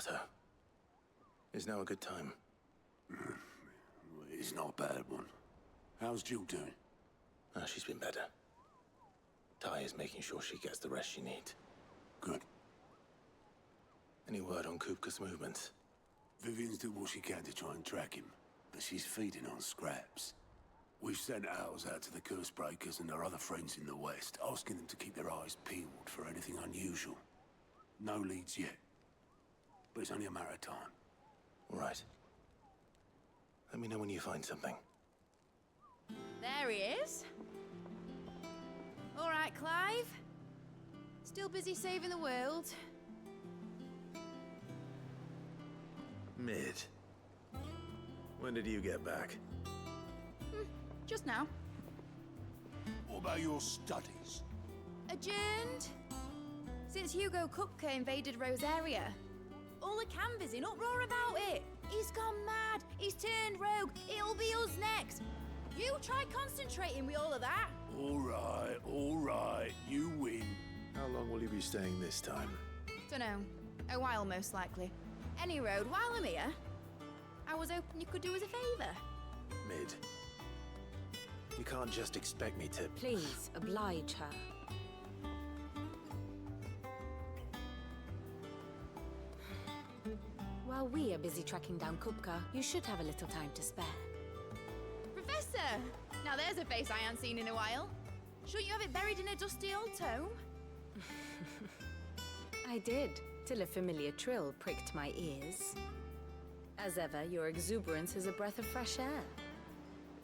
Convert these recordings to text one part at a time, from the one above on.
Otto. Is now a good time? It's not a bad one. How's Jill doing? Ah, she's been better. Ty is making sure she gets the rest she needs. Good. Any word on Kupka's movements? Vivian's doing what she can to try and track him, but she's feeding on scraps. We've sent ours out to the Cursebreakers and their other friends in the West, asking them to keep their eyes peeled for anything unusual. No leads yet, but it's only a matter of time. All right. Let me know when you find something. There he is. All right, Clive. Still busy saving the world. Mid. When did you get back? Just now. What about your studies? Adjourned. Since Hugo Kupka invaded Rosaria. All the canvas in uproar about it. He's gone mad. He's turned rogue. It'll be us next. You try concentrating with all of that. All right. You win. How long will you be staying this time? Dunno. A while, most likely. Any road, while I'm here, I was hoping you could do us a favour. Mid. You can't just expect me to... Please, oblige her. While we are busy tracking down Kupka, you should have a little time to spare. Professor! Now there's a face I haven't seen in a while. Shouldn't you have it buried in a dusty old tome? I did, till a familiar trill pricked my ears. As ever, your exuberance is a breath of fresh air,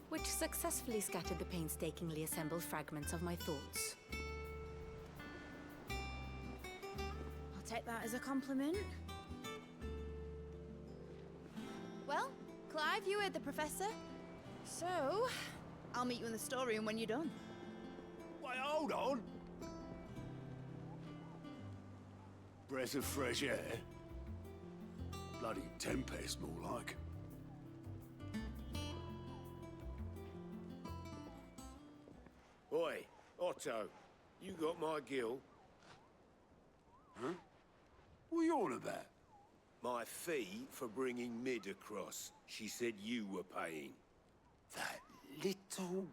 which successfully scattered the painstakingly assembled fragments of my thoughts. I'll take that as a compliment. Well, Clive, you heard the professor. So, I'll meet you in the storeroom when you're done. Wait, hold on. Breath of fresh air. Bloody tempest, more like. Oi, Otto, you got my gill? Huh? What are you on about? My fee for bringing Mid across. She said you were paying. That little...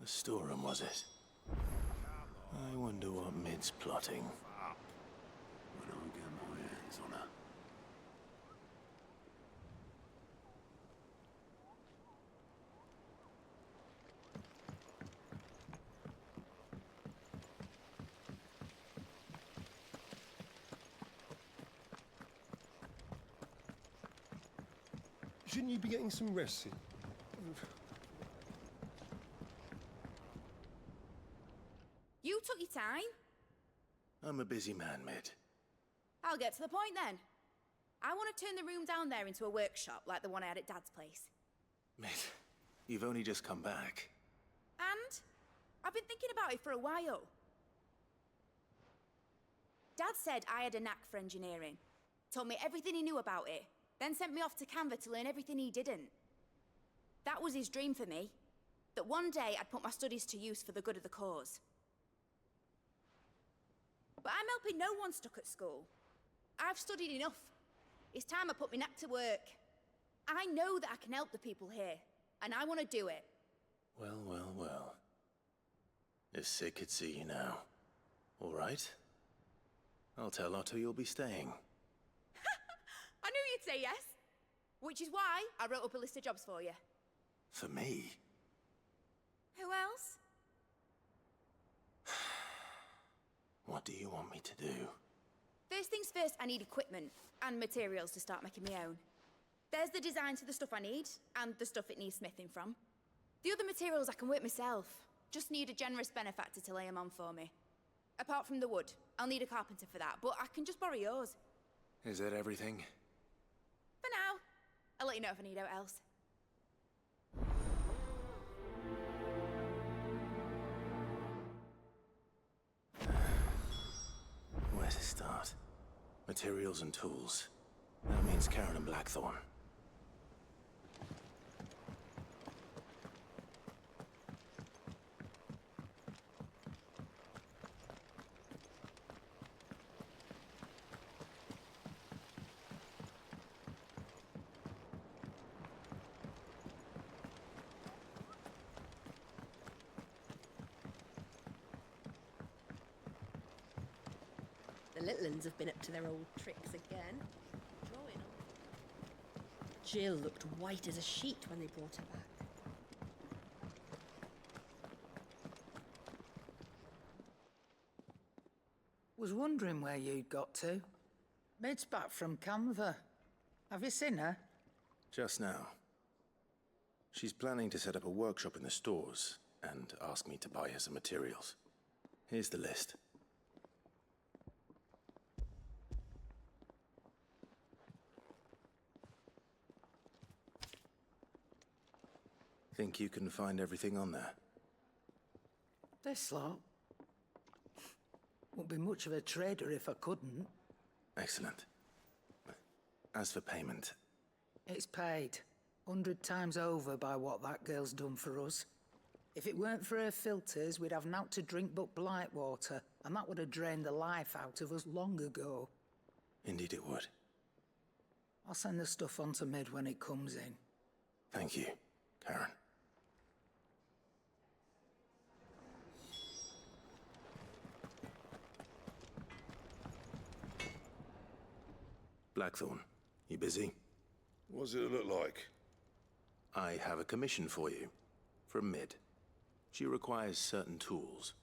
The storeroom, was it? I wonder what Mid's plotting. When I get my hands on her. Shouldn't you be getting some rest? You took your time. I'm a busy man, Mid. I'll get to the point then. I want to turn the room down there into a workshop like the one I had at Dad's place. Mid, you've only just come back. And I've been thinking about it for a while. Dad said I had a knack for engineering. Told me everything he knew about it. Then sent me off to Canva to learn everything he didn't. That was his dream for me. That one day I'd put my studies to use for the good of the cause. But I'm helping no one stuck at school. I've studied enough. It's time I put my knack to work. I know that I can help the people here, and I want to do it. Well. If Sid could see you now. All right? I'll tell Otto you'll be staying. I knew you'd say yes. Which is why I wrote up a list of jobs for you. For me? Who else? What do you want me to do? First things first, I need equipment and materials to start making my own. There's the designs for the stuff I need, and the stuff it needs smithing from. The other materials I can work myself. Just need a generous benefactor to lay them on for me. Apart from the wood, I'll need a carpenter for that, but I can just borrow yours. Is that everything? For now. I'll let you know if I need out else. Where to start? Materials and tools. That means Karen and Blackthorn. The little uns have been up to their old tricks again. Drawing on. Jill looked white as a sheet when they brought her back. Was wondering where you'd got to. Mid's back from Canva. Have you seen her? Just now. She's planning to set up a workshop in the stores and ask me to buy her some materials. Here's the list. Think you can find everything on there? This lot. Wouldn't be much of a trader if I couldn't. Excellent. As for payment... It's paid. 100 times over by what that girl's done for us. If it weren't for her filters, we'd have naught to drink but blight water, and that would have drained the life out of us long ago. Indeed it would. I'll send the stuff on to Mid when it comes in. Thank you, Karen. Blackthorn, you busy? What does it look like? I have a commission for you. From Mid. She requires certain tools.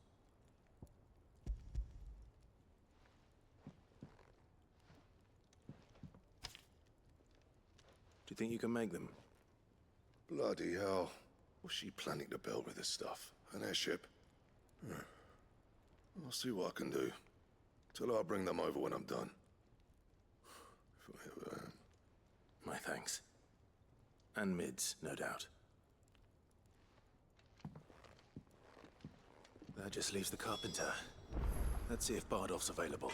Do you think you can make them? Bloody hell. What's she planning to build with this stuff? An airship? I'll see what I can do. Tell her I'll bring them over when I'm done. If I ever am. My thanks. And Mid's, no doubt. That just leaves the carpenter. Let's see if Bardolph's available.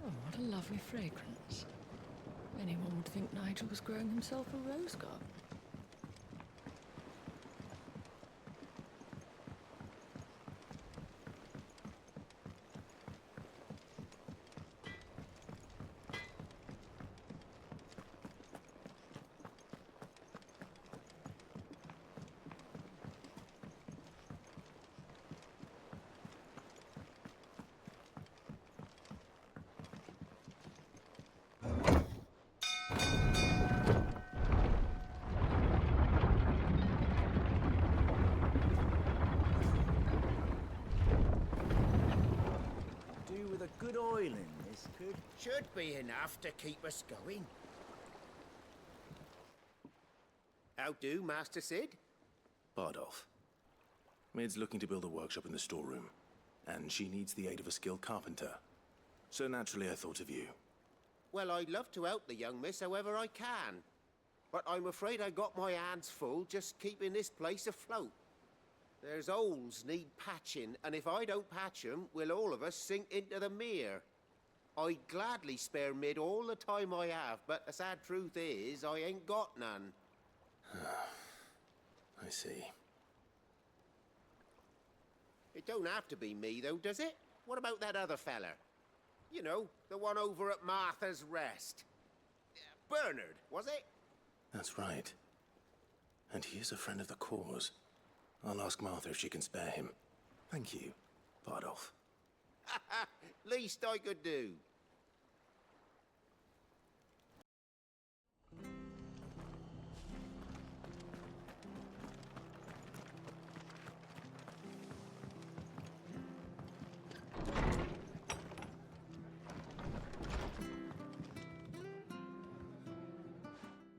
Oh, what a lovely fragrance. Anyone would think Nigel was growing himself a rose garden. Good oil in this should be enough to keep us going. How do, Master Sid? Bardolph. Mid's looking to build a workshop in the storeroom, and she needs the aid of a skilled carpenter. So naturally I thought of you. Well, I'd love to help the young miss however I can. But I'm afraid I got my hands full just keeping this place afloat. There's holes need patching, and if I don't patch 'em, we'll all of us sink into the mere. I'd gladly spare Mid all the time I have, but the sad truth is, I ain't got none. I see. It don't have to be me, though, does it? What about that other fella? You know, the one over at Martha's Rest. Bernard, was it? That's right. And he is a friend of the cause. I'll ask Martha if she can spare him. Thank you, Bardolph. Least I could do.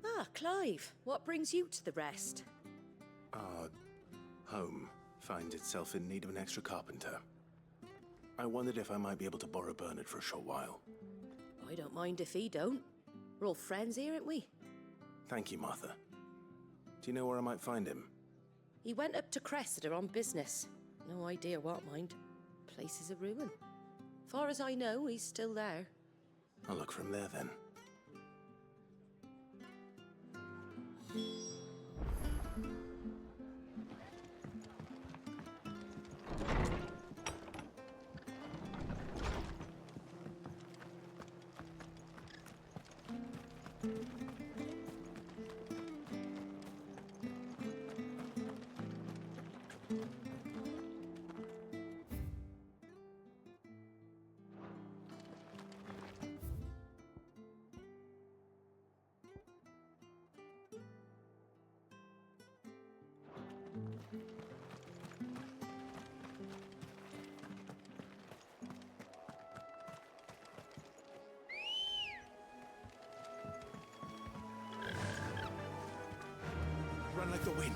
Ah, Clive, what brings you to the Rest? Our home finds itself in need of an extra carpenter. I wondered if I might be able to borrow Bernard for a short while. I don't mind if he don't. We're all friends here, aren't we? Thank you, Martha. Do you know where I might find him? He went up to Cressida on business. No idea what, mind. Place is a ruin. Far as I know, he's still there. I'll look for him there, then. Run like the wind.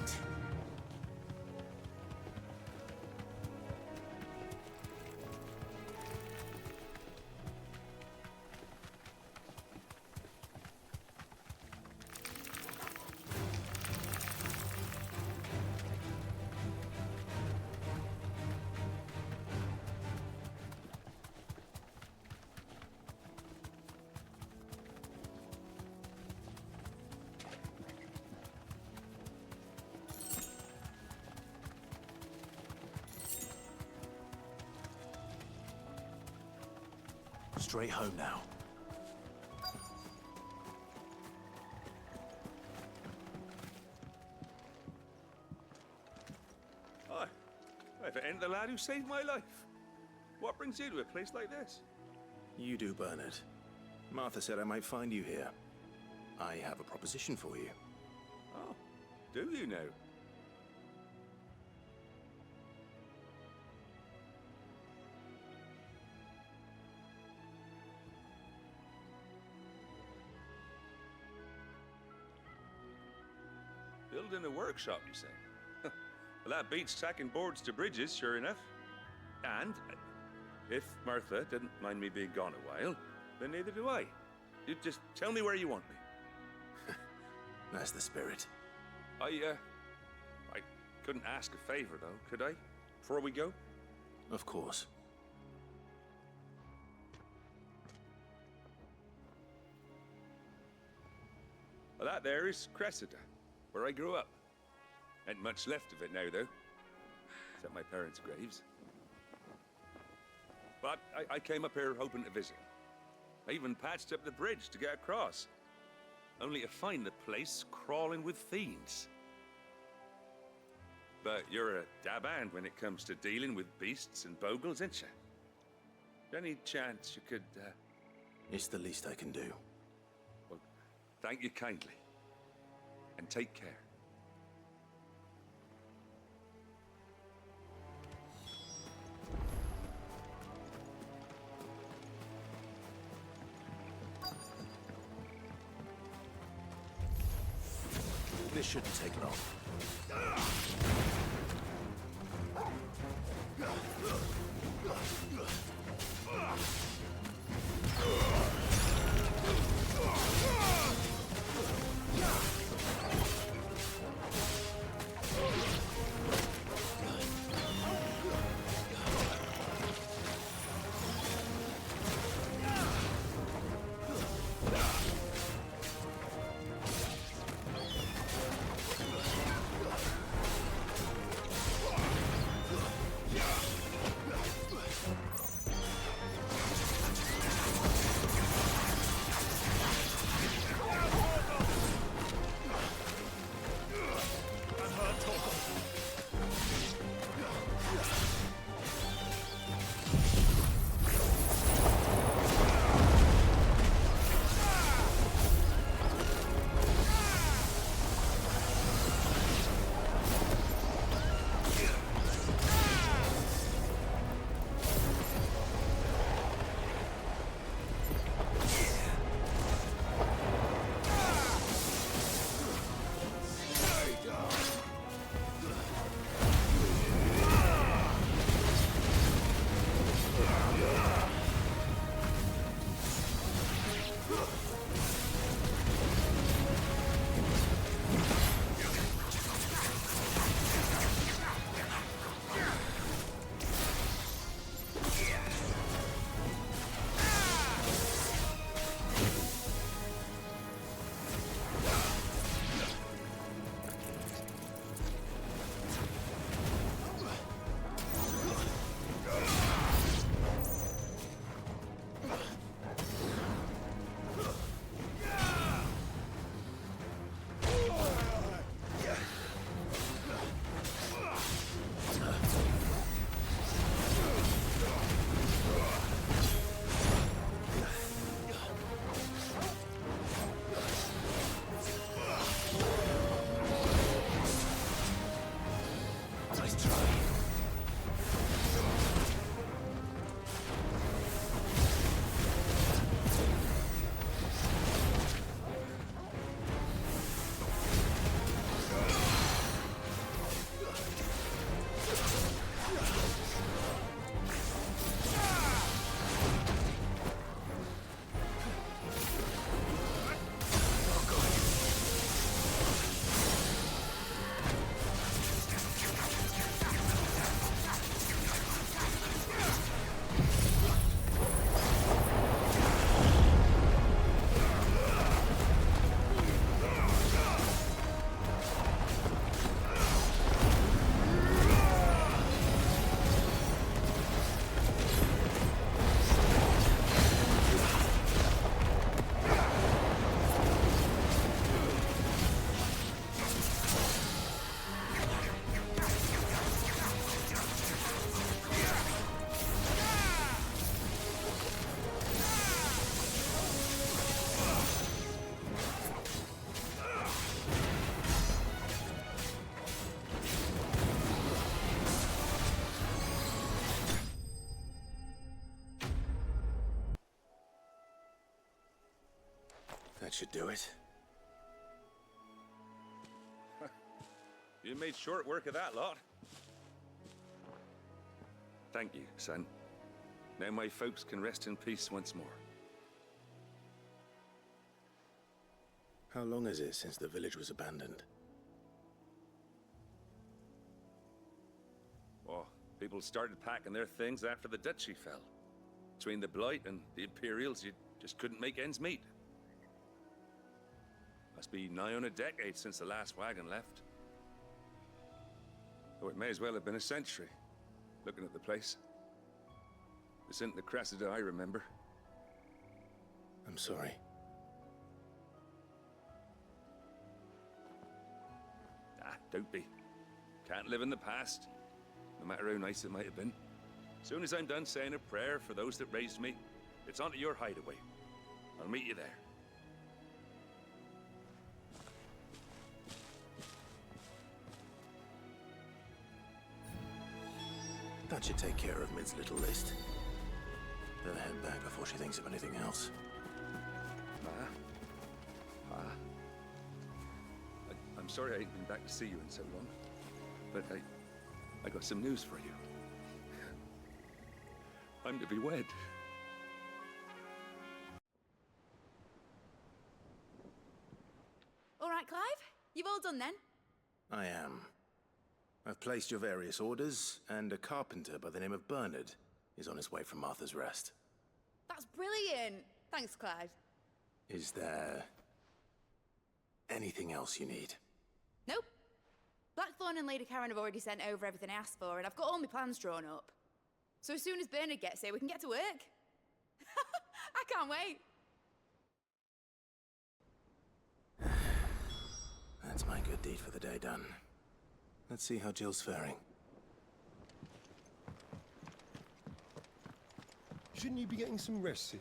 Straight home now. Hi. If it ain't the lad who saved my life. What brings you to a place like this? You do, Bernard. Martha said I might find you here. I have a proposition for you. Oh, do you now? Building a workshop, you say? Well, that beats tacking boards to bridges, sure enough. And if Martha didn't mind me being gone a while, then neither do I. You just tell me where you want me. That's the spirit. I couldn't ask a favor, though, could I? Before we go? Of course. Well, that there is Cressida, where I grew up. Ain't much left of it now, though. Except my parents' graves. But I came up here hoping to visit. I even patched up the bridge to get across. Only to find the place crawling with fiends. But you're a dab hand when it comes to dealing with beasts and bogles, ain't you? Any chance you could, It's the least I can do. Well, thank you kindly. And take care. This shouldn't take long. That should do it. You made short work of that lot. Thank you, son. Now my folks can rest in peace once more. How long is it since the village was abandoned? Oh, people started packing their things after the duchy fell. Between the Blight and the Imperials, you just couldn't make ends meet. Must be nigh on a decade since the last wagon left. Oh, it may as well have been a century, looking at the place. This isn't the Cressida I remember. I'm sorry. Ah, don't be. Can't live in the past, no matter how nice it might have been. Soon as I'm done saying a prayer for those that raised me, it's onto your hideaway. I'll meet you there. That should take care of Mid's little list. Better head back before she thinks of anything else. I'm sorry I ain't been back to see you in so long, but I got some news for you. I'm to be wed. All right, Clive? You've all done then? I am. I've placed your various orders, and a carpenter by the name of Bernard is on his way from Martha's Rest. That's brilliant. Thanks, Clive. Is there anything else you need? Nope. Blackthorn and Lady Karen have already sent over everything I asked for, and I've got all my plans drawn up. So as soon as Bernard gets here, we can get to work. I can't wait. That's my good deed for the day done. Let's see how Jill's faring. Shouldn't you be getting some rest soon?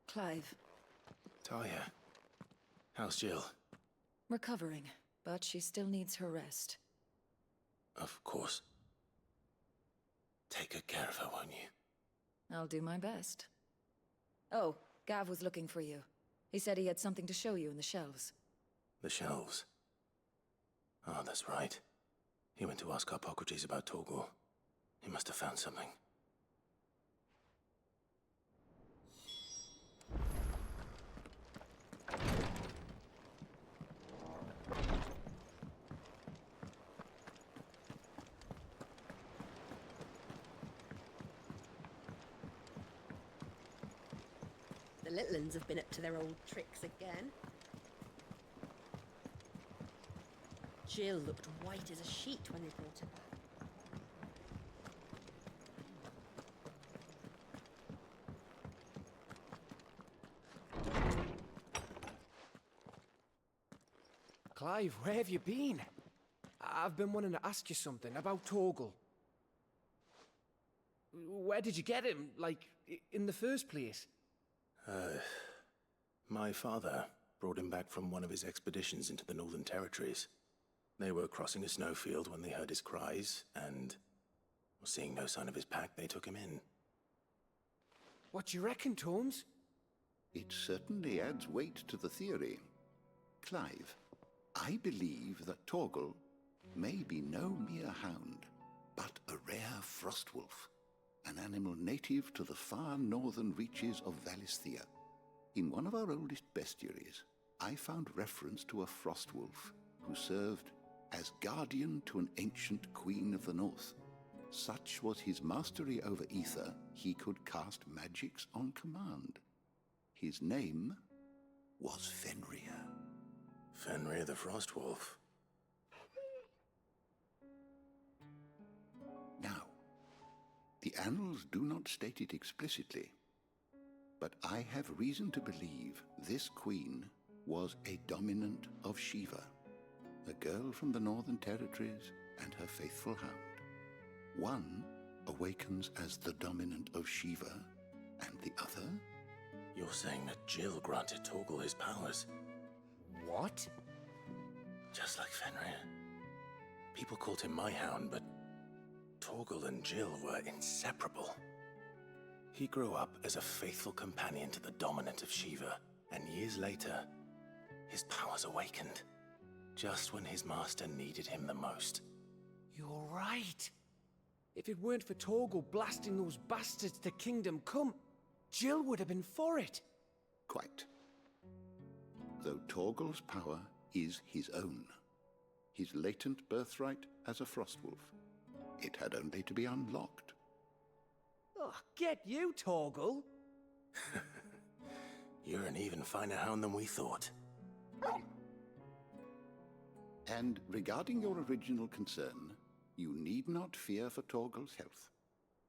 Clive. Talia, how's Jill? Recovering, but she still needs her rest. Of course. Take good care of her, won't you? I'll do my best. Oh, Gav was looking for you. He said he had something to show you in the shelves. The shelves. Oh, that's right. He went to ask Harpocrates about Torgor. He must have found something. The little uns have been up to their old tricks again. Jill looked white as a sheet when they brought her back. Clive, where have you been? I've been wanting to ask you something about Torgal. Where did you get him, like, in the first place? My father brought him back from one of his expeditions into the Northern Territories. They were crossing a snowfield when they heard his cries, and seeing no sign of his pack, they took him in. What do you reckon, Torms? It certainly adds weight to the theory. Clive, I believe that Torgal may be no mere hound, but a rare frostwolf, an animal native to the far northern reaches of Valisthea. In one of our oldest bestiaries, I found reference to a frostwolf who served as guardian to an ancient queen of the north. Such was his mastery over ether, he could cast magics on command. His name was Fenrir. Fenrir the Frostwolf. Now, the annals do not state it explicitly, but I have reason to believe this queen was a dominant of Shiva, a girl from the Northern Territories and her faithful hound. One awakens as the dominant of Shiva, and the other? You're saying that Jill granted Torgal his powers? What? Just like Fenrir. People called him my hound, but Torgal and Jill were inseparable. He grew up as a faithful companion to the dominant of Shiva, and years later, his powers awakened, just when his master needed him the most. You're right. If it weren't for Torgal blasting those bastards to Kingdom Come, Jill would have been for it. Quite. Though Torgal's power is his own. His latent birthright as a Frostwolf. It had only to be unlocked. Oh, get you, Torgal. You're an even finer hound than we thought. And regarding your original concern, you need not fear for Torgal's health.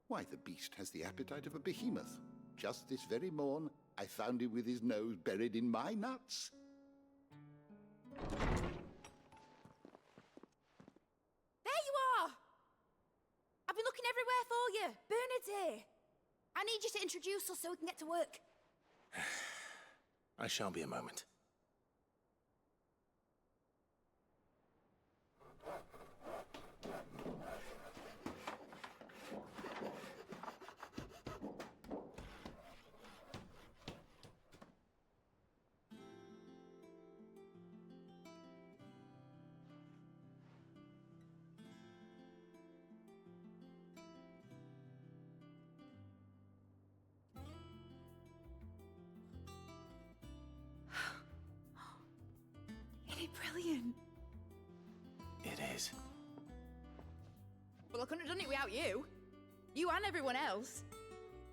Why, the beast has the appetite of a behemoth. Just this very morn, I found him with his nose buried in my nuts. There you are! I've been looking everywhere for you. Bernard's here. I need you to introduce us so we can get to work. I shan't be a moment. Isn't it brilliant? It is. Well, I couldn't have done it without you. You and everyone else.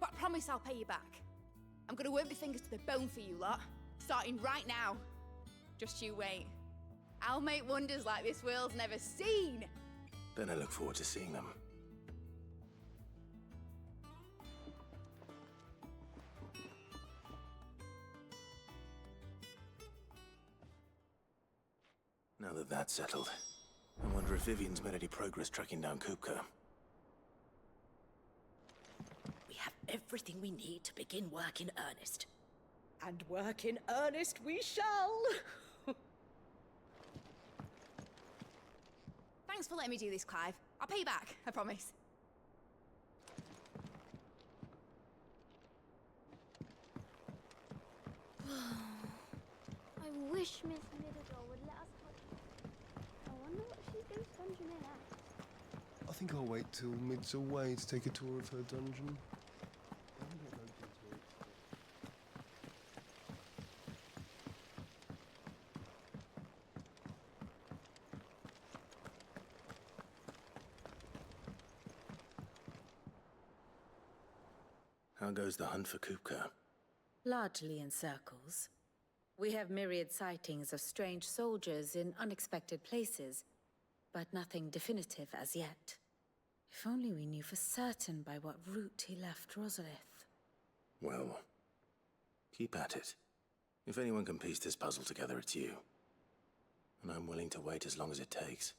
But I promise I'll pay you back. I'm gonna work my fingers to the bone for you lot. Starting right now. Just you wait. I'll make wonders like this world's never seen. Then I look forward to seeing them. Now that that's settled, I wonder if Vivian's made any progress tracking down Kupka. We have everything we need to begin work in earnest. And work in earnest we shall! Thanks for letting me do this, Clive. I'll pay you back, I promise. I wish Miss Middledore would let us help. I wonder what she goes dungeon in at. I think I'll wait till Mid's away to take a tour of her dungeon. How goes the hunt for Kupka? Largely in circles. We have myriad sightings of strange soldiers in unexpected places, but nothing definitive as yet. If only we knew for certain by what route he left Rosalith. Well, keep at it. If anyone can piece this puzzle together, it's you. And I'm willing to wait as long as it takes.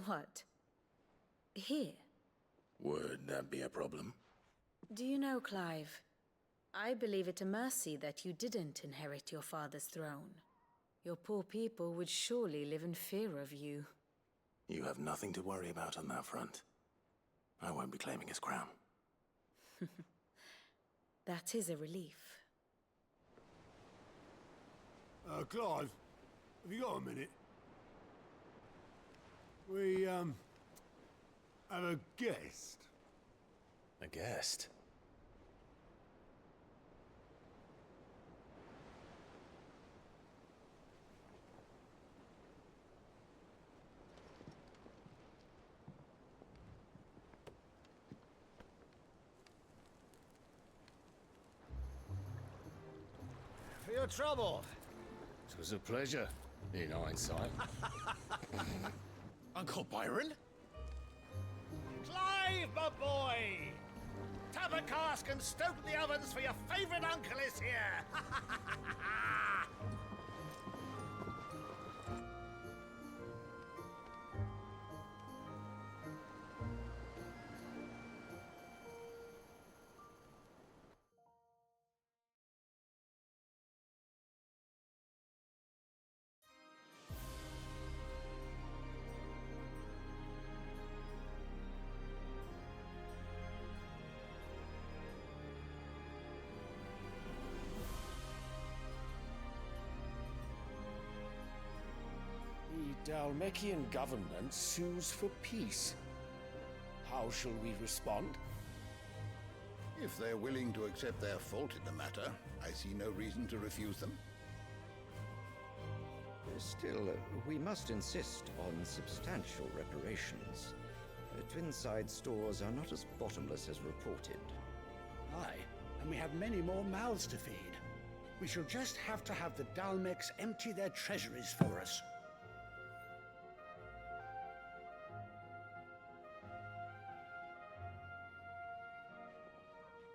What? Here? Would that be a problem? Do you know, Clive? I believe it a mercy that you didn't inherit your father's throne. Your poor people would surely live in fear of you. You have nothing to worry about on that front. I won't be claiming his crown. That is a relief. Clive, have you got a minute? We, have a guest. A guest? For your trouble. It was a pleasure, in hindsight. Uncle Byron? Clive, my boy! Tap a cask and stoke the ovens for your favorite uncle is here! Dalmekian government sues for peace. How shall we respond? If they're willing to accept their fault in the matter, I see no reason to refuse them. Still, we must insist on substantial reparations. Twinside stores are not as bottomless as reported. Aye, and we have many more mouths to feed. We shall just have to have the Dalmecs empty their treasuries for us.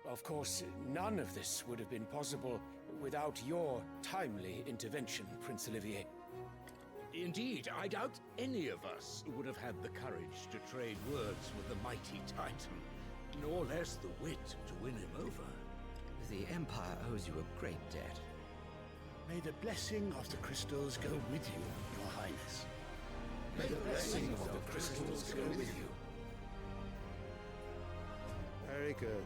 Of course, none of this would have been possible without your timely intervention, Prince Olivier. Indeed, I doubt any of us would have had the courage to trade words with the mighty Titan, nor less the wit to win him over. The Empire owes you a great debt. May the blessing of the crystals go with you, Your Highness. May the blessing of the crystals go with you. Very good.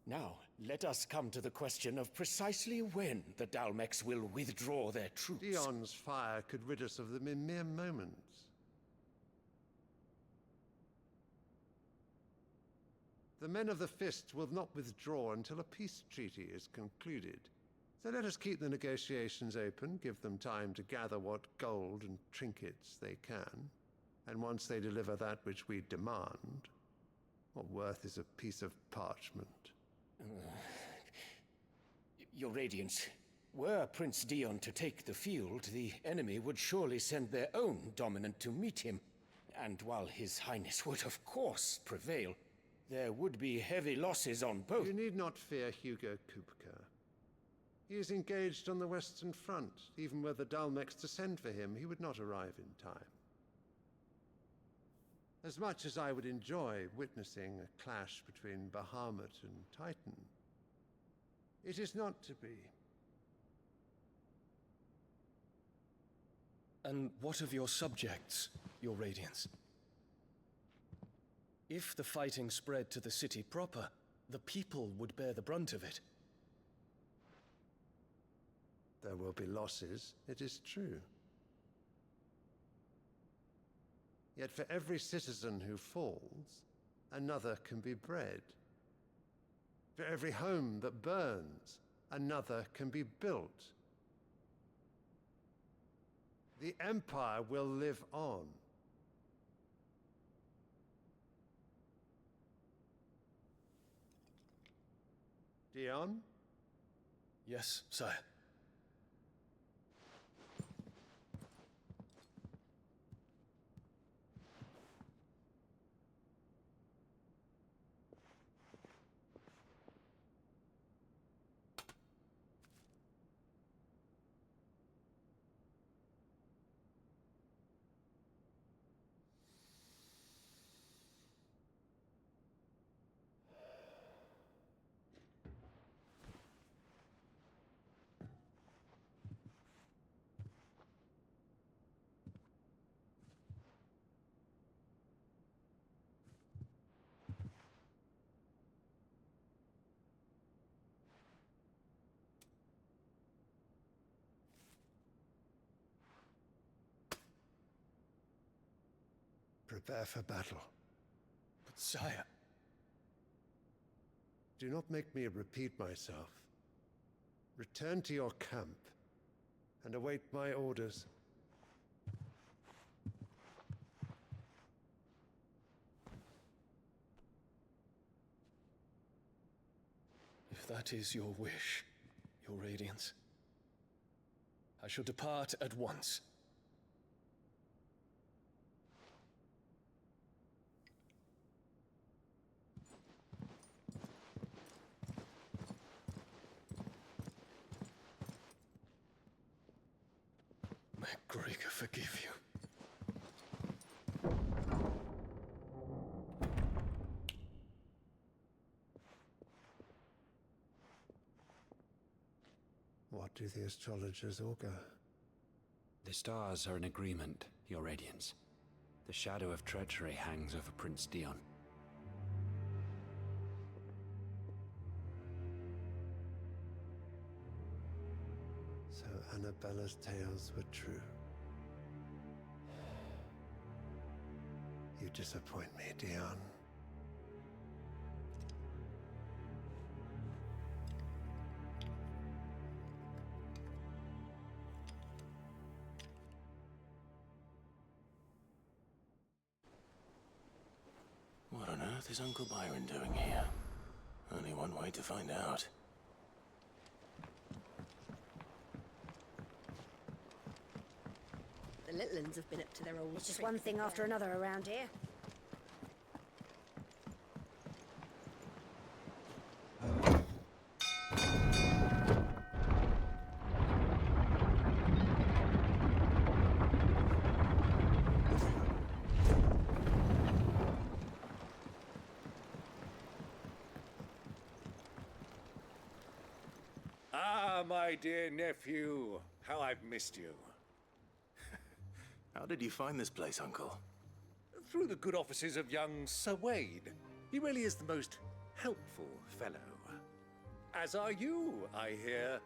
Now, let us come to the question of precisely when the Dalmecs will withdraw their troops. Dion's fire could rid us of them in mere moments. The men of the Fist will not withdraw until a peace treaty is concluded. So let us keep the negotiations open, give them time to gather what gold and trinkets they can. And once they deliver that which we demand, what worth is a piece of parchment? Your Radiance, were Prince Dion to take the field, the enemy would surely send their own dominant to meet him. And while His Highness would of course prevail, there would be heavy losses on both. You need not fear Hugo Kupka. He is engaged on the Western Front. Even were the Dalmecs to send for him, he would not arrive in time. As much as I would enjoy witnessing a clash between Bahamut and Titan, it is not to be. And what of your subjects, Your Radiance? If the fighting spread to the city proper, the people would bear the brunt of it. There will be losses, it is true. Yet for every citizen who falls, another can be bred. For every home that burns, another can be built. The Empire will live on. Dion? Yes, sire. Prepare for battle. But sire... Do not make me repeat myself. Return to your camp and await my orders. If that is your wish, Your Radiance, I shall depart at once. May Gregor forgive you. What do the astrologers augur? The stars are in agreement, Your Radiance. The shadow of treachery hangs over Prince Dion. Annabella's tales were true. You disappoint me, Dion. What on earth is Uncle Byron doing here? Only one way to find out. The little uns have been up to their old It's just tricks one thing after again. another around here. Ah, my dear nephew, how I've missed you. How did you find this place, Uncle? Through the good offices of young Sir Wade. He really is the most helpful fellow. As are you, I hear.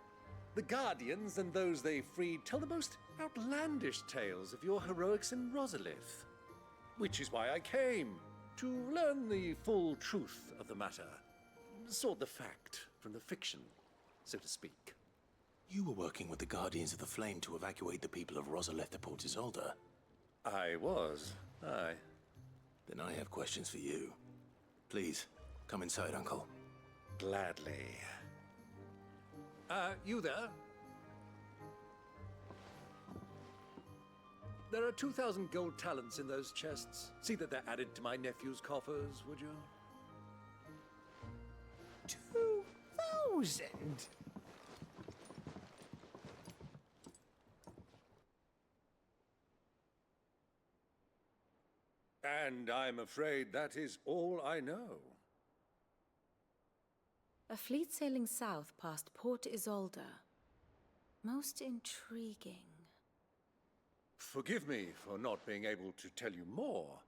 The Guardians and those they freed tell the most outlandish tales of your heroics in Rosalith. Which is why I came, to learn the full truth of the matter. Sort the fact from the fiction, so to speak. You were working with the Guardians of the Flame to evacuate the people of Rosalith to Port Isolde. I was, aye. Then I have questions for you. Please, come inside, Uncle. Gladly. You there? There are 2,000 gold talents in those chests. See that they're added to my nephew's coffers, would you? 2,000? And I'm afraid that is all I know. A fleet sailing south past Port Isolde. Most intriguing. Forgive me for not being able to tell you more.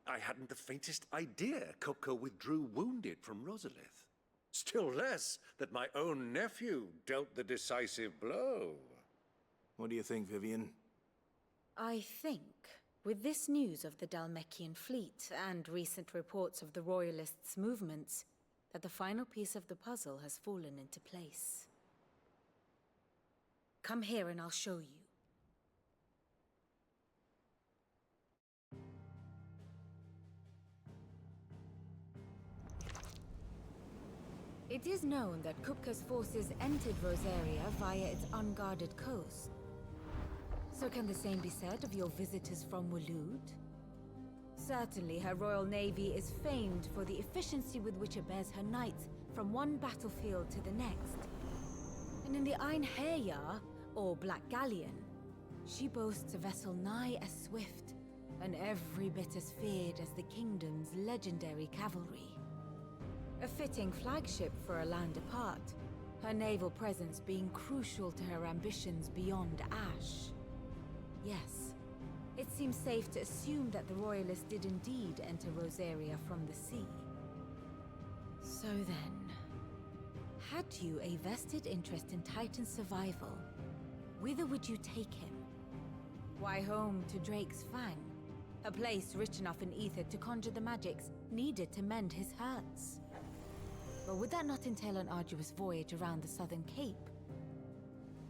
I hadn't the faintest idea Kupka withdrew wounded from Rosalith. Still less that my own nephew dealt the decisive blow. What do you think, Vivian? I think, with this news of the Dalmekian fleet and recent reports of the Royalists' movements, that the final piece of the puzzle has fallen into place. Come here and I'll show you. It is known that Kupka's forces entered Rosaria via its unguarded coast. So can the same be said of your visitors from Waloed? Certainly her royal navy is famed for the efficiency with which it bears her knights from one battlefield to the next. And in the Einherjar, or Black Galleon, she boasts a vessel nigh as swift and every bit as feared as the kingdom's legendary cavalry. A fitting flagship for a land apart, her naval presence being crucial to her ambitions beyond Ash. Yes, it seems safe to assume that the Royalists did indeed enter Rosaria from the sea. So then, had you a vested interest in Titan's survival, whither would you take him? Why, home to Drake's Fang, a place rich enough in ether to conjure the magics needed to mend his hurts. But would that not entail an arduous voyage around the southern cape?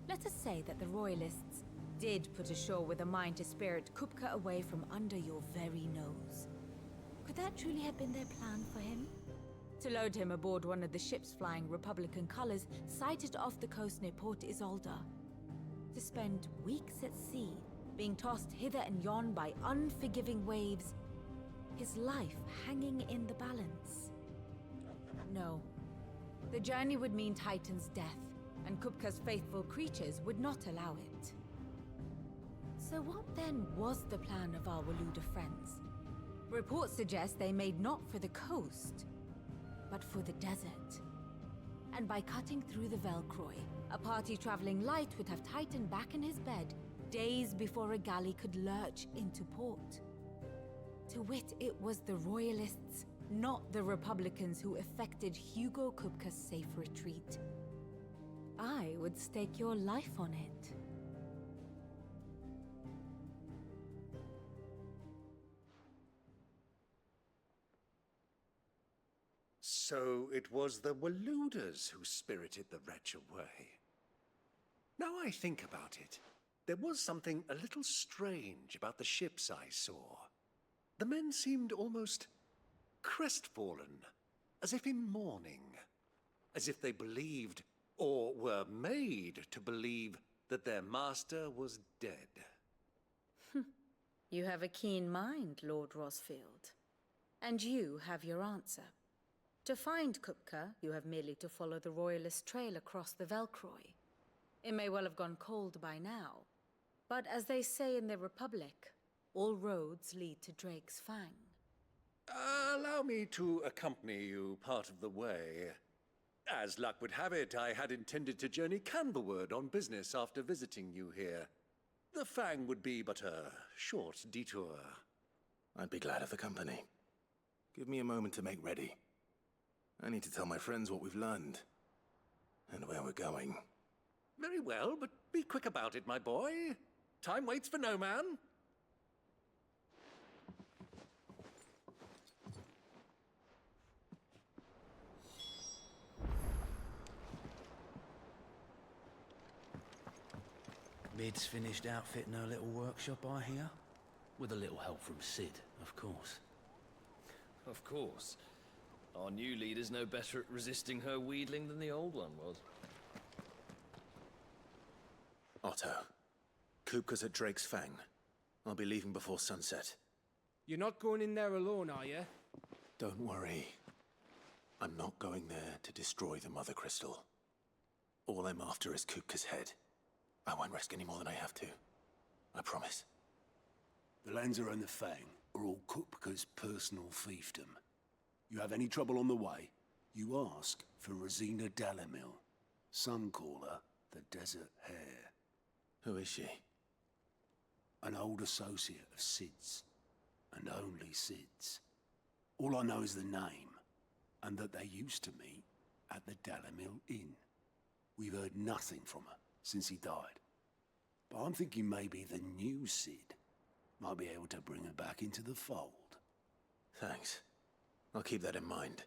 Let us say that the Royalists did put ashore with a mind to spirit Kupka away from under your very nose. Could that truly have been their plan for him? To load him aboard one of the ships flying Republican colors sighted off the coast near Port Isolde. To spend weeks at sea, being tossed hither and yon by unforgiving waves, his life hanging in the balance. No. The journey would mean Titan's death, and Kupka's faithful creatures would not allow it. So what then was the plan of our Waloed friends? Reports suggest they made not for the coast, but for the desert. And by cutting through the Velcroy, a party traveling light would have Titan back in his bed days before a galley could lurch into port. To wit, it was the Royalists, not the Republicans, who effected Hugo Kupka's safe retreat. I would stake your life on it. So it was the Waluders who spirited the wretch away. Now I think about it, there was something a little strange about the ships I saw. The men seemed almost crestfallen, as if in mourning, as if they believed, or were made to believe, that their master was dead. You have a keen mind, Lord Rosfield. And you have your answer. To find Kupka, you have merely to follow the Royalist trail across the Velcroy. It may well have gone cold by now, but as they say in the Republic, all roads lead to Drake's Fang. Allow me to accompany you part of the way. As luck would have it, I had intended to journey Canberward on business after visiting you here. The Fang would be but a short detour. I'd be glad of the company. Give me a moment to make ready. I need to tell my friends what we've learned, and where we're going. Very well, but be quick about it, my boy. Time waits for no man. Mid's finished outfitting her little workshop, I hear. With a little help from Sid, of course. Of course. Our new leader's no better at resisting her wheedling than the old one was. Otto, Kupka's at Drake's Fang. I'll be leaving before sunset. You're not going in there alone, are you? Don't worry. I'm not going there to destroy the Mother Crystal. All I'm after is Kupka's head. I won't risk any more than I have to. I promise. The Lanza and the Fang are all Kupka's personal fiefdom. You have any trouble on the way, you ask for Rosina Dalamil. Some call her the Desert Hare. Who is she? An old associate of Sid's, and only Sid's. All I know is the name, and that they used to meet at the Dalamil Inn. We've heard nothing from her since he died. But I'm thinking maybe the new Sid might be able to bring her back into the fold. Thanks. I'll keep that in mind.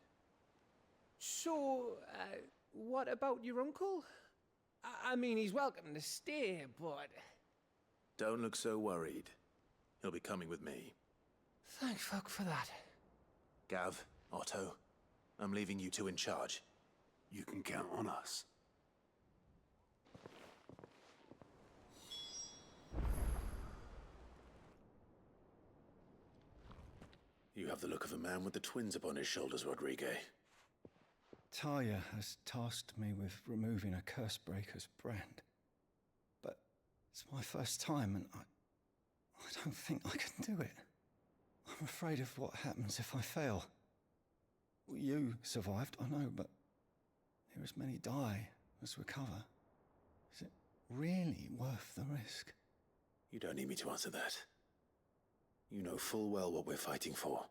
So, what about your uncle? I mean, he's welcome to stay, but... Don't look so worried. He'll be coming with me. Thank fuck for that. Gav, Otto, I'm leaving you two in charge. You can count on us. You have the look of a man with the twins upon his shoulders, Rodrigue. Talia has tasked me with removing a Cursebreaker's brand. But it's my first time, and I don't think I can do it. I'm afraid of what happens if I fail. You survived, I know, but here as many die as recover. Is it really worth the risk? You don't need me to answer that. You know full well what we're fighting for.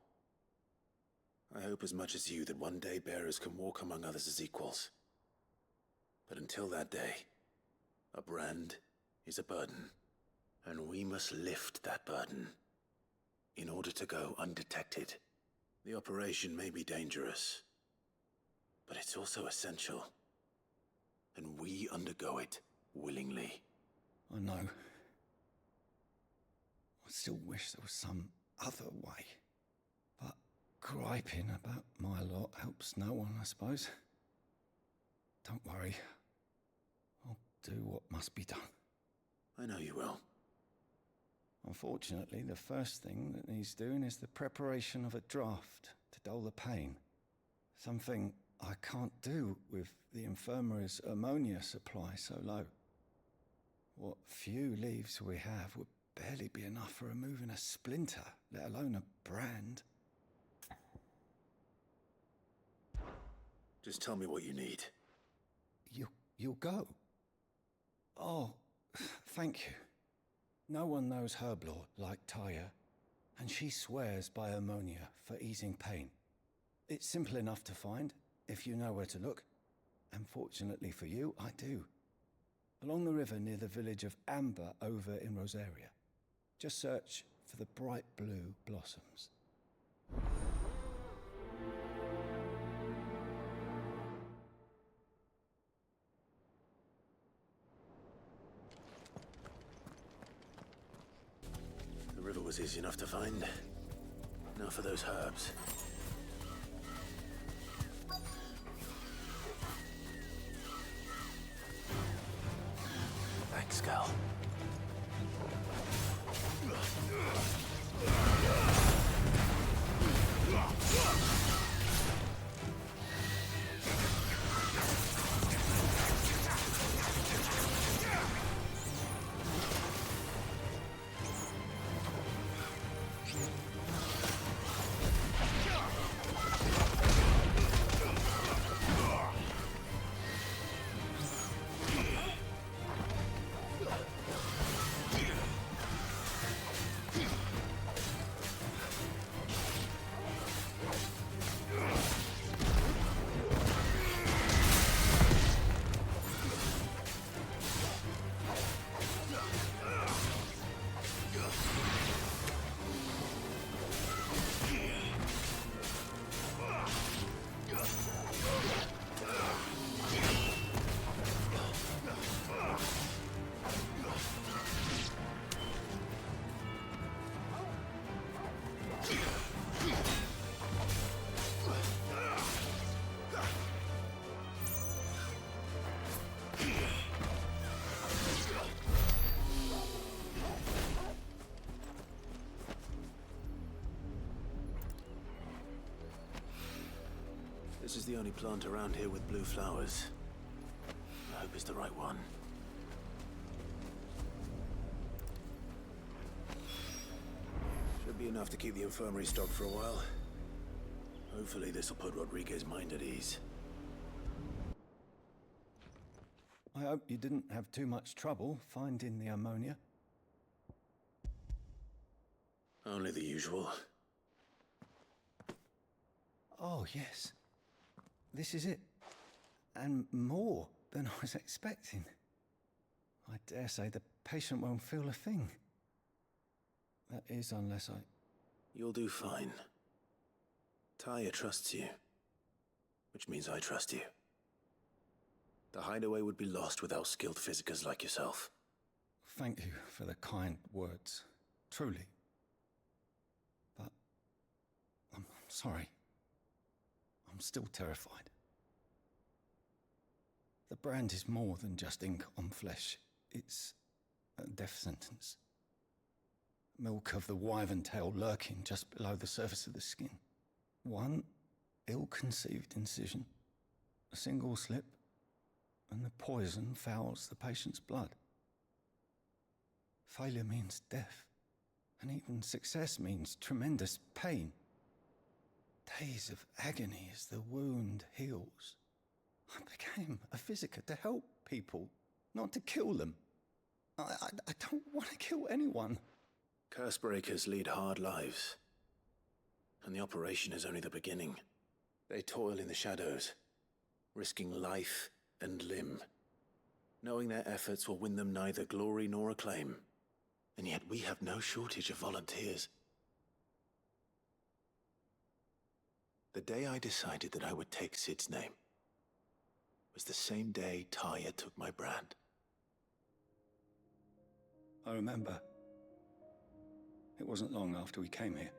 I hope as much as you that one day bearers can walk among others as equals. But until that day, a brand is a burden, and we must lift that burden in order to go undetected. The operation may be dangerous, but it's also essential, and we undergo it willingly. I know. I still wish there was some other way. But griping about my lot helps no one, I suppose. Don't worry. I'll do what must be done. I know you will. Unfortunately, the first thing that needs doing is the preparation of a draft to dull the pain. Something I can't do with the infirmary's ammonia supply so low. What few leaves we have would barely be enough for removing a splinter, let alone a brand. Just tell me what you need. You'll go? Oh, thank you. No one knows herb lore like Taya, and she swears by ammonia for easing pain. It's simple enough to find, if you know where to look. And fortunately for you, I do. Along the river near the village of Amber over in Rosaria. Just search for the bright blue blossoms. river was easy enough to find. Now for those herbs. Thanks, Cal. This is the only plant around here with blue flowers. I hope it's the right one. Should be enough to keep the infirmary stocked for a while. Hopefully this'll put Rodriguez's mind at ease. I hope you didn't have too much trouble finding the ammonia. Only the usual. Oh, yes. This is it. And more than I was expecting. I dare say the patient won't feel a thing. That is, unless I... You'll do fine. Taya trusts you. Which means I trust you. The hideaway would be lost without skilled physicers like yourself. Thank you for the kind words. Truly. But... I'm sorry. I'm still terrified. The brand is more than just ink on flesh. It's a death sentence. Milk of the wyvern tail lurking just below the surface of the skin. One ill-conceived incision, a single slip, and the poison fouls the patient's blood. Failure means death, and even success means tremendous pain. Days of agony as the wound heals. I became a physiker to help people, not to kill them. I don't want to kill anyone. Cursebreakers lead hard lives. And the operation is only the beginning. They toil in the shadows, risking life and limb, knowing their efforts will win them neither glory nor acclaim. And yet we have no shortage of volunteers. The day I decided that I would take Sid's name was the same day Taya took my brand. I remember. It wasn't long after we came here.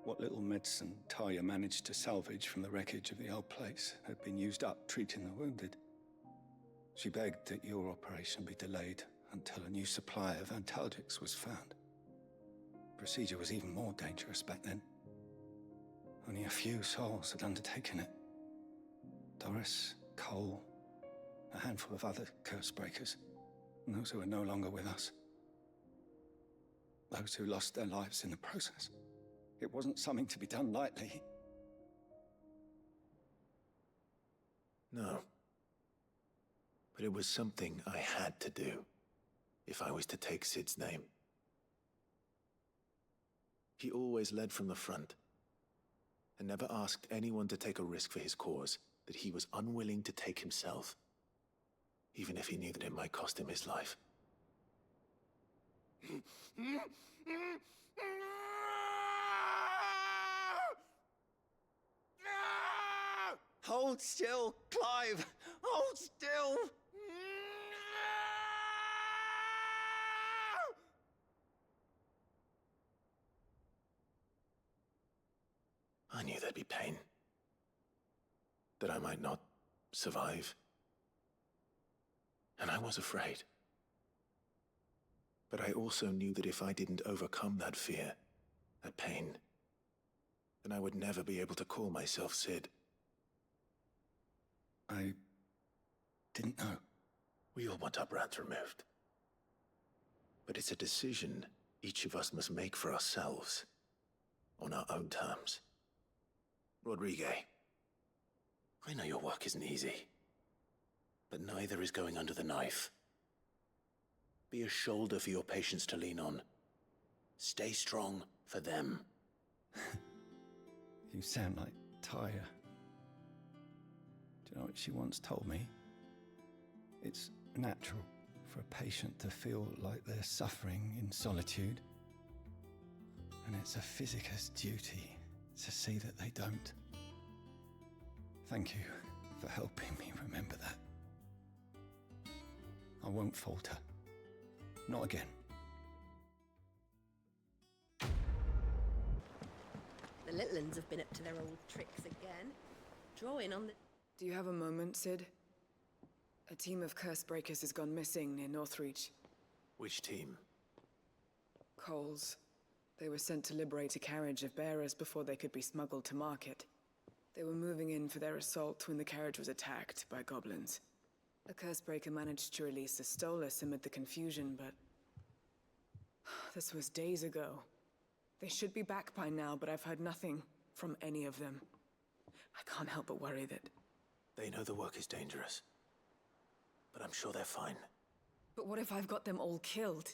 What little medicine Taya managed to salvage from the wreckage of the old place had been used up treating the wounded. She begged that your operation be delayed until a new supply of antalgics was found. Procedure was even more dangerous back then. Only a few souls had undertaken it. Doris, Cole, a handful of other curse breakers, and those who are no longer with us. Those who lost their lives in the process. It wasn't something to be done lightly. No. But it was something I had to do, if I was to take Sid's name. He always led from the front, and never asked anyone to take a risk for his cause that he was unwilling to take himself, even if he knew that it might cost him his life. Hold still, Clive! Hold still! I knew there'd be pain. That I might not survive. And I was afraid. But I also knew that if I didn't overcome that fear, that pain, then I would never be able to call myself Sid. I didn't know. We all want our brands removed. But it's a decision each of us must make for ourselves, on our own terms. Rodrigue, I know your work isn't easy, but neither is going under the knife. Be a shoulder for your patients to lean on. Stay strong for them. You sound like Tyre. Do you know what she once told me? It's natural for a patient to feel like they're suffering in solitude. And it's a physicist's duty to see that they don't. Thank you for helping me remember that. I won't falter. Not again. The little uns have been up to their old tricks again. Drawing on the... Do you have a moment, Sid? A team of curse breakers has gone missing near Northreach. Which team? Coles. They were sent to liberate a carriage of bearers before they could be smuggled to market. They were moving in for their assault when the carriage was attacked by goblins. A curse breaker managed to release a Stolus amid the confusion, but... this was days ago. They should be back by now, but I've heard nothing from any of them. I can't help but worry that... They know the work is dangerous. But I'm sure they're fine. But what if I've got them all killed?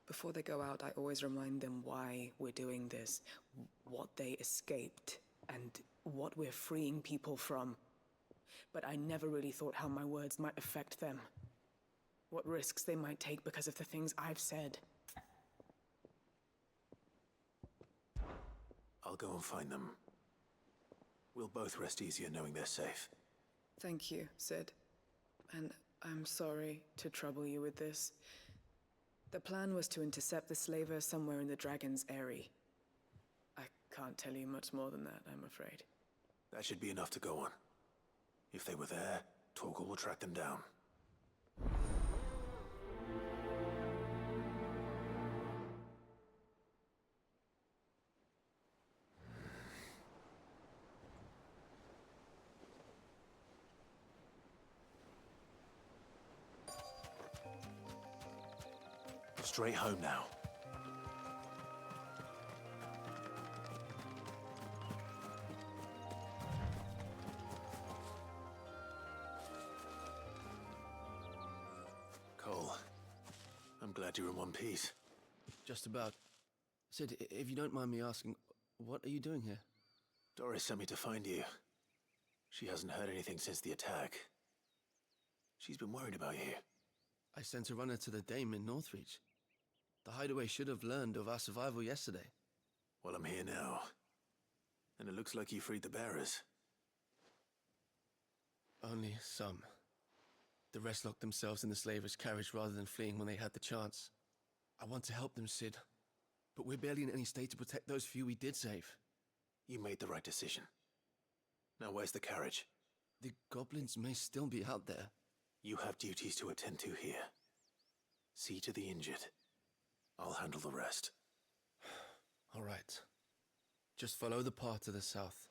Before they go out, I always remind them why we're doing this, what they escaped, and what we're freeing people from. But I never really thought how my words might affect them. What risks they might take because of the things I've said. I'll go and find them. We'll both rest easier knowing they're safe. Thank you, Sid. And I'm sorry to trouble you with this. The plan was to intercept the slaver somewhere in the Dragon's Eyrie. I can't tell you much more than that, I'm afraid. That should be enough to go on. If they were there, Torgal will track them down. Straight home now. Cole, I'm glad you're in one piece. Just about. Sid, if you don't mind me asking, what are you doing here? Doris sent me to find you. She hasn't heard anything since the attack. She's been worried about you. I sent a runner to the Dame in Northreach. The hideaway should have learned of our survival yesterday. Well, I'm here now. And it looks like you freed the bearers. Only some. The rest locked themselves in the slaver's carriage rather than fleeing when they had the chance. I want to help them, Sid. But we're barely in any state to protect those few we did save. You made the right decision. Now where's the carriage? The goblins may still be out there. You have duties to attend to here. See to the injured. I'll handle the rest. All right. Just follow the path to the south.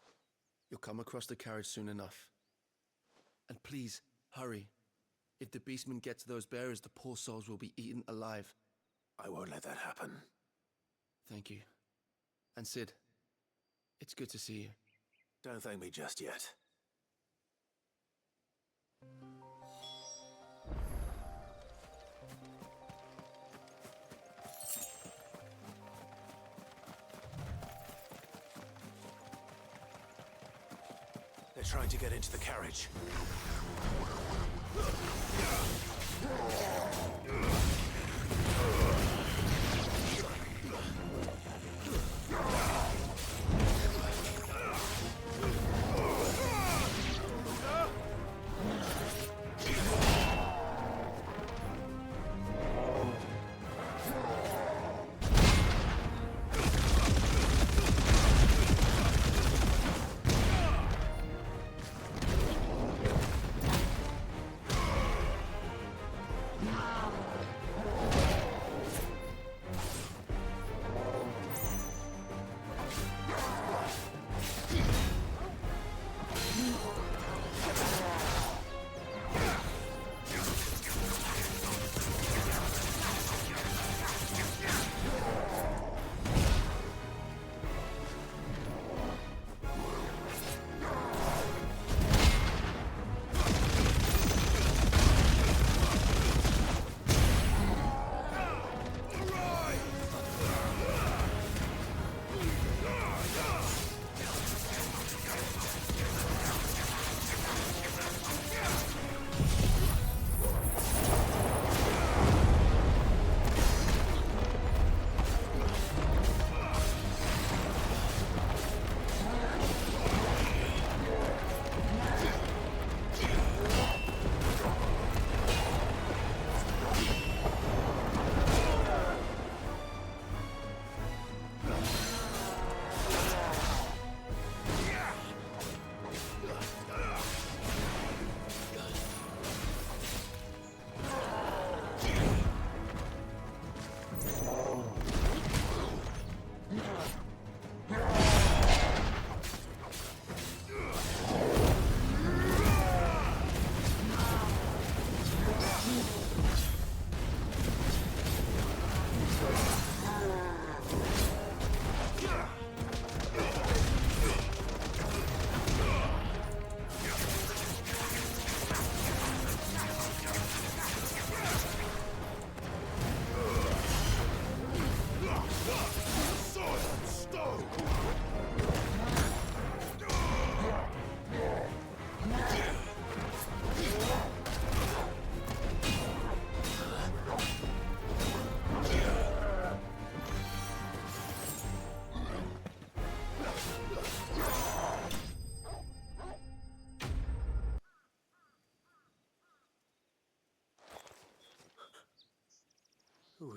You'll come across the carriage soon enough. And please, hurry. If the beastmen get to those bearers, the poor souls will be eaten alive. I won't let that happen. Thank you. And Sid, it's good to see you. Don't thank me just yet. They're trying to get into the carriage.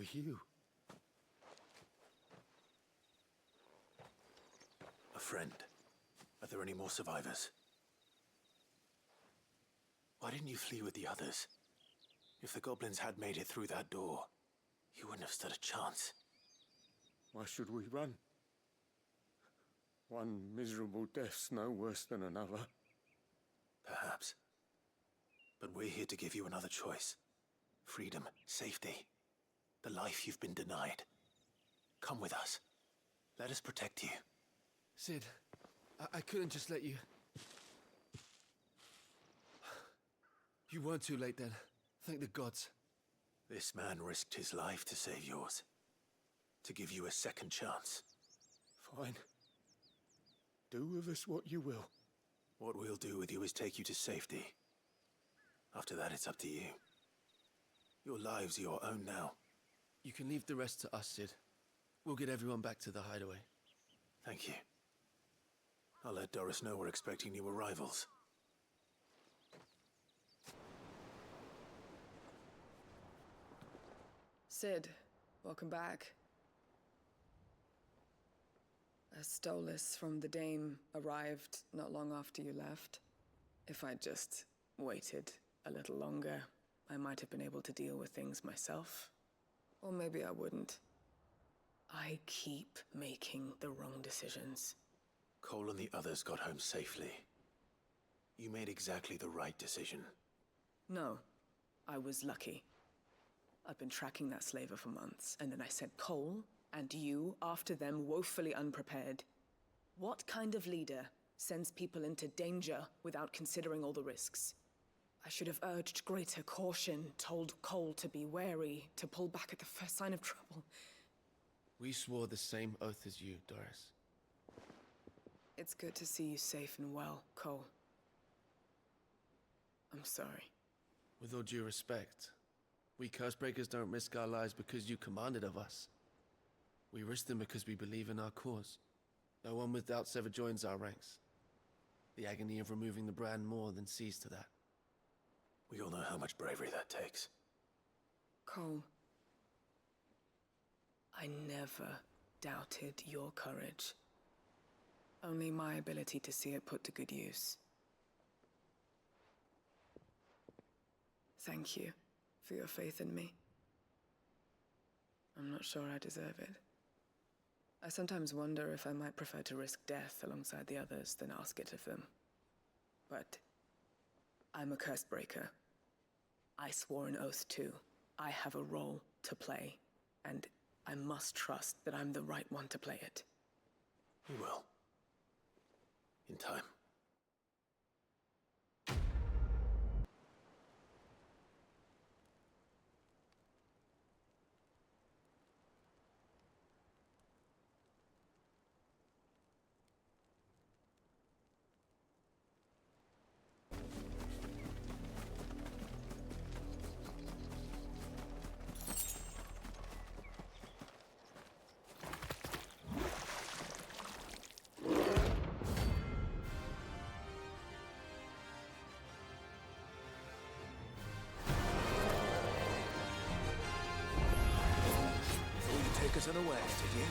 are you? A friend. Are there any more survivors? Why didn't you flee with the others? If the goblins had made it through that door, you wouldn't have stood a chance. Why should we run? One miserable death's no worse than another. Perhaps. But we're here to give you another choice. Freedom, safety, the life you've been denied. Come with us. Let us protect you. Sid, I couldn't just let you... You weren't too late then. Thank the gods. This man risked his life to save yours. To give you a second chance. Fine. Do with us what you will. What we'll do with you is take you to safety. After that, it's up to you. Your lives are your own now. You can leave the rest to us, Sid. We'll get everyone back to the hideaway. Thank you. I'll let Doris know we're expecting new arrivals. Sid, welcome back. A Stolas from the Dame arrived not long after you left. If I'd just waited a little longer, I might have been able to deal with things myself. Or maybe I wouldn't. I keep making the wrong decisions. Cole and the others got home safely. You made exactly the right decision. No, I was lucky. I've been tracking that slaver for months, and then I sent Cole and you after them, woefully unprepared. What kind of leader sends people into danger without considering all the risks? I should have urged greater caution, told Cole to be wary, to pull back at the first sign of trouble. We swore the same oath as you, Doris. It's good to see you safe and well, Cole. I'm sorry. With all due respect, we Cursebreakers don't risk our lives because you commanded of us. We risk them because we believe in our cause. No one with doubts ever joins our ranks. The agony of removing the brand more than sees to that. We all know how much bravery that takes. Cole, I never doubted your courage. Only my ability to see it put to good use. Thank you for your faith in me. I'm not sure I deserve it. I sometimes wonder if I might prefer to risk death alongside the others than ask it of them. But I'm a Cursebreaker. I swore an oath too. I have a role to play, and I must trust that I'm the right one to play it. You will. In time. Take us unawares, did you?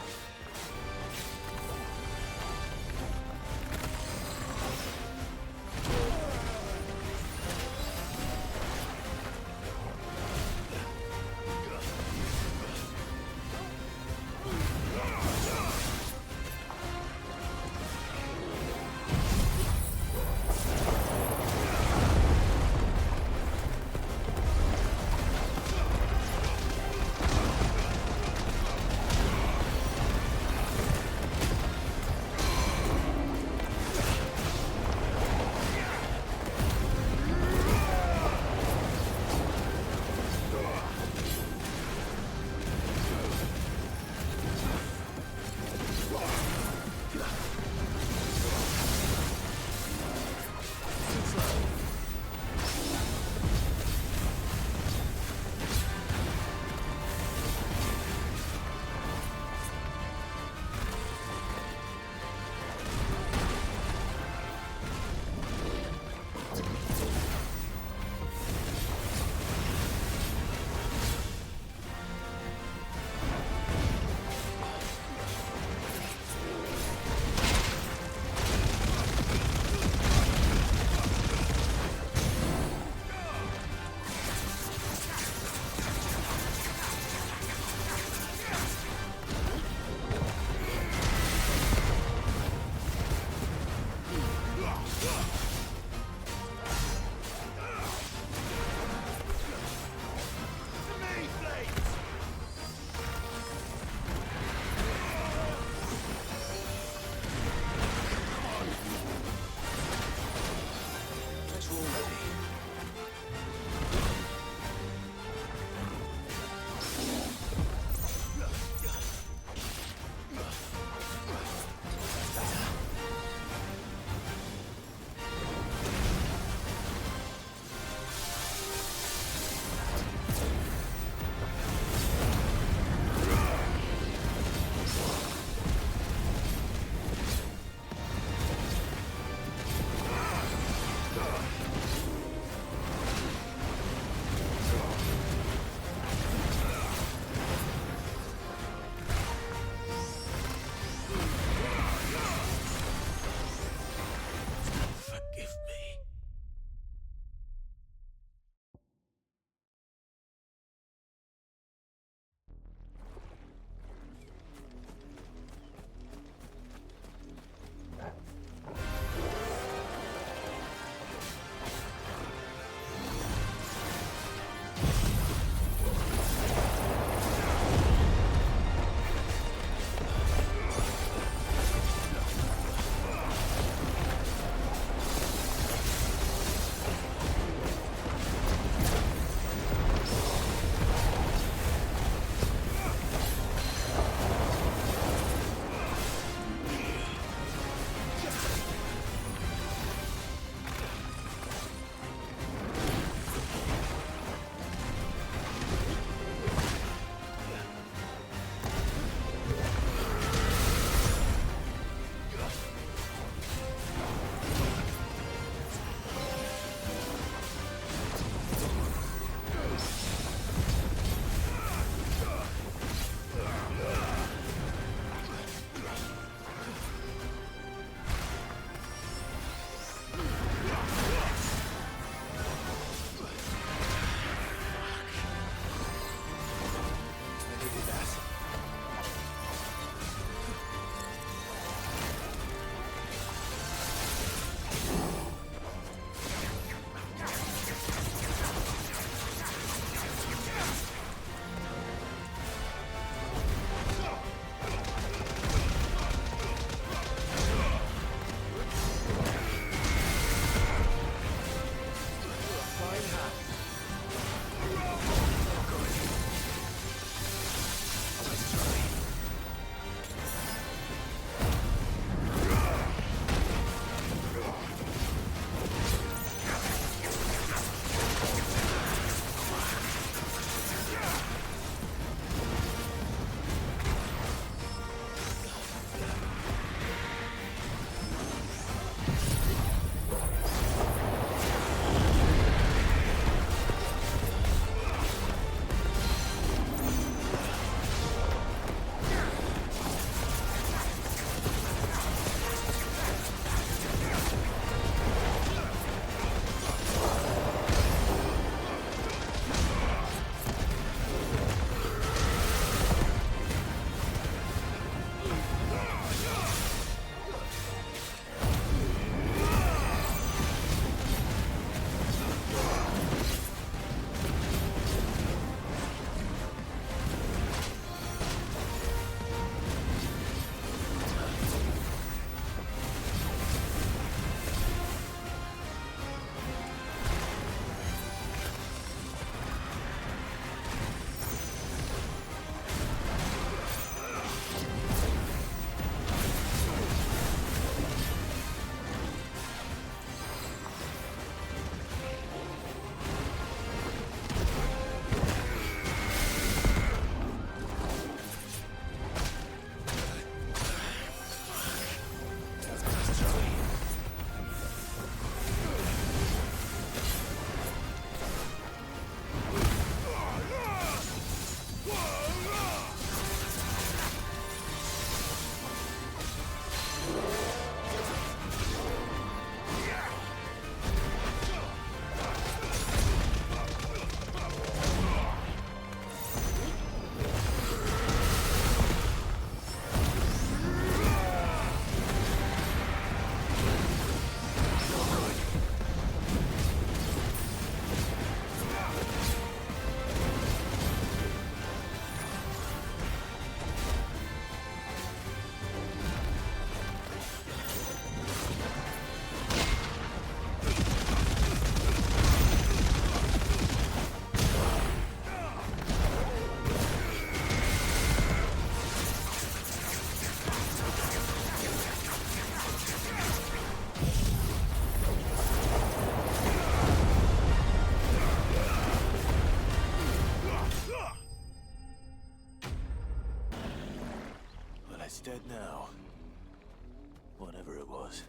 Whatever it was.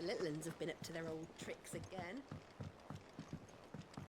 The little uns have been up to their old tricks again.